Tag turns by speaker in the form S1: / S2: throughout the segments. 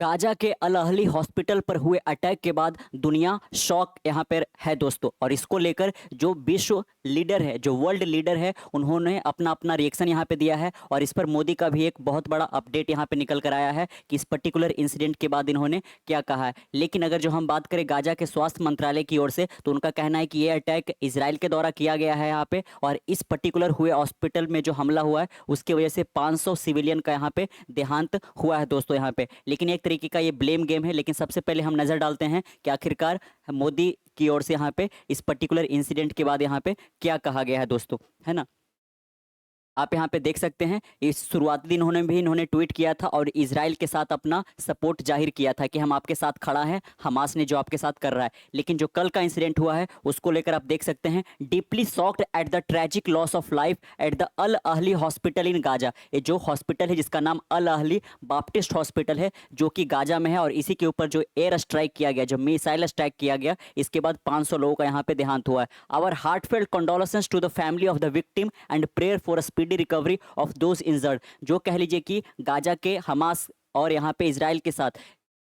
S1: Gaza के अल Ahli hospital पर हुए अटैक के बाद दुनिया शॉक यहाँ पर है दोस्तों। और इसको लेकर जो विश्व लीडर है, जो वर्ल्ड लीडर है, उन्होंने अपना अपना रिएक्शन यहाँ पे दिया है। और इस पर मोदी का भी एक बहुत बड़ा अपडेट यहाँ पे निकल कर आया है कि इस पर्टिकुलर इंसिडेंट के बाद इन्होंने क्या कहा है। लेकिन अगर जो हम बात करें गाजा के स्वास्थ्य मंत्रालय की ओर से, तो उनका कहना है कि ये अटैक इसराइल के द्वारा किया गया है यहाँ पे, और इस पर्टिकुलर हुए हॉस्पिटल में जो हमला हुआ है उसकी वजह से 500 सिविलियन का यहाँ पे देहांत हुआ है दोस्तों यहाँ पे। लेकिन एक तरीके का ये ब्लेम गेम है। लेकिन सबसे पहले हम नजर डालते हैं कि आखिरकार मोदी की ओर से यहाँ पे इस पर्टिकुलर इंसिडेंट के बाद यहाँ पे क्या कहा गया है दोस्तों, है ना। आप यहाँ पे देख सकते हैं इस शुरुआती दिन इन्होंने ट्वीट किया था और इजराइल के साथ अपना सपोर्ट जाहिर किया था कि हम आपके साथ खड़ा हैं, हमास ने जो आपके साथ कर रहा है। लेकिन जो कल का इंसिडेंट हुआ है उसको लेकर आप देख सकते हैं, deeply shocked at the tragic loss of life at the Al Ahli hospital in Gaza. ये जो हॉस्पिटल है जिसका नाम अल अहली बाप्टिस्ट हॉस्पिटल है, जो कि गाजा में है, और इसी के ऊपर जो एयर स्ट्राइक किया गया, जो मिसाइल स्ट्राइक किया गया, इसके बाद 500 लोगों का यहाँ पे देहांत हुआ है। Our heartfelt condolences to the family of the victim and prayer for speedy recovery of those injured. जो कह लीजिए कि गाजा के हमास और यहाँ पे इजराइल के साथ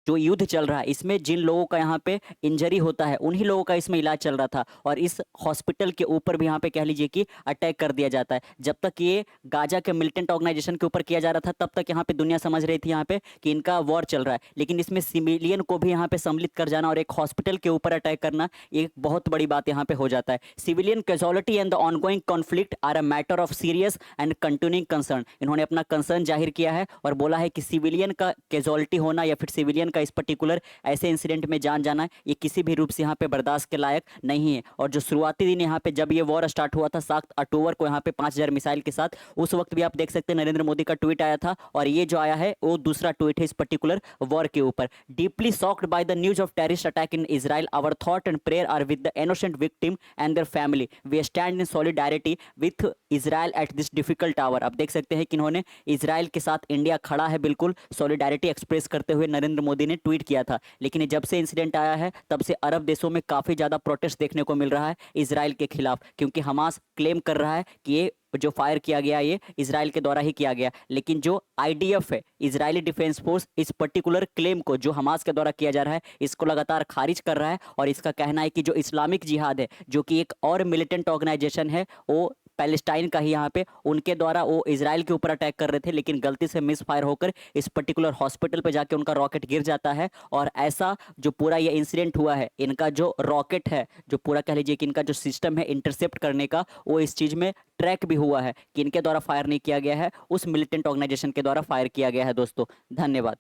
S1: जो युद्ध चल रहा है, इसमें जिन लोगों का यहाँ पे इंजरी होता है उन्हीं लोगों का इसमें इलाज चल रहा था, और इस हॉस्पिटल के ऊपर भी यहाँ पे कह लीजिए कि अटैक कर दिया जाता है। जब तक ये गाजा के मिलिटेंट ऑर्गेनाइजेशन के ऊपर किया जा रहा था, तब तक यहाँ पे दुनिया समझ रही थी यहाँ पे कि इनका वॉर चल रहा है। लेकिन इसमें सिविलियन को भी यहाँ पे सम्मिलित कर जाना और एक हॉस्पिटल के ऊपर अटैक करना, एक बहुत बड़ी बात यहाँ पे हो जाता है। Civilian casualty and the ongoing conflict are a matter of serious and continuing concern. इन्होंने अपना कंसर्न जाहिर किया है और बोला है कि सिविलियन का कैजुअलिटी होना या फिर सिविलियन का इस पर्टिकुलर ऐसे इंसिडेंट में जान जाना, ये किसी भी रूप से यहाँ पे बर्दाश्त के लायक नहीं है। और जो शुरुआती दिन यहाँ पे जब ये वॉर स्टार्ट हुआ था 7 अक्टूबर को यहाँ पे 5000 मिसाइल के साथ, उस वक्त भी आप देख सकते हैं नरेंद्र मोदी का ट्वीट आया था, और ये जो आया है वो दूसरा ट्वीट है इस पर्टिकुलर वॉर के ऊपर। Deeply shocked by the news of terrorist attack in Israel, our thought and prayer are with the innocent victim and their family, we stand in solidarity with Israel at this difficult hour. आप देख सकते हैं कि इन्होंने Israel के साथ India खड़ा है, बिल्कुल सॉलिडारिटी एक्सप्रेस करते हुए नरेंद्र मोदी ने ट्वीट किया था। लेकिन जब से इंसिडेंट आया है तब से अरब देशों में काफी ज्यादा प्रोटेस्ट देखने को मिल रहा है इजराइल के खिलाफ, क्योंकि हमास क्लेम कर रहा है कि ये जो फायर किया गया ये इजराइल के द्वारा ही किया गया। लेकिन जो आईडीएफ है, इजरायली डिफेंस फोर्स, इस पर्टिकुलर क्लेम को जो हमास के द्वारा किया जा रहा है इसको लगातार खारिज कर रहा है। और इसका कहना है कि जो इस्लामिक जिहाद है, जो कि एक और मिलिटेंट ऑर्गेनाइजेशन है, वो पैलेस्टाइन का ही यहाँ पे, उनके द्वारा वो इजराइल के ऊपर अटैक कर रहे थे, लेकिन गलती से मिस फायर होकर इस पर्टिकुलर हॉस्पिटल पे जाके उनका रॉकेट गिर जाता है। और ऐसा जो पूरा ये इंसिडेंट हुआ है, इनका जो रॉकेट है, जो पूरा कह लीजिए कि इनका जो सिस्टम है इंटरसेप्ट करने का, वो इस चीज में ट्रैक भी हुआ है कि इनके द्वारा फायर नहीं किया गया है, उस मिलिटेंट ऑर्गेनाइजेशन के द्वारा फायर किया गया है दोस्तों। धन्यवाद।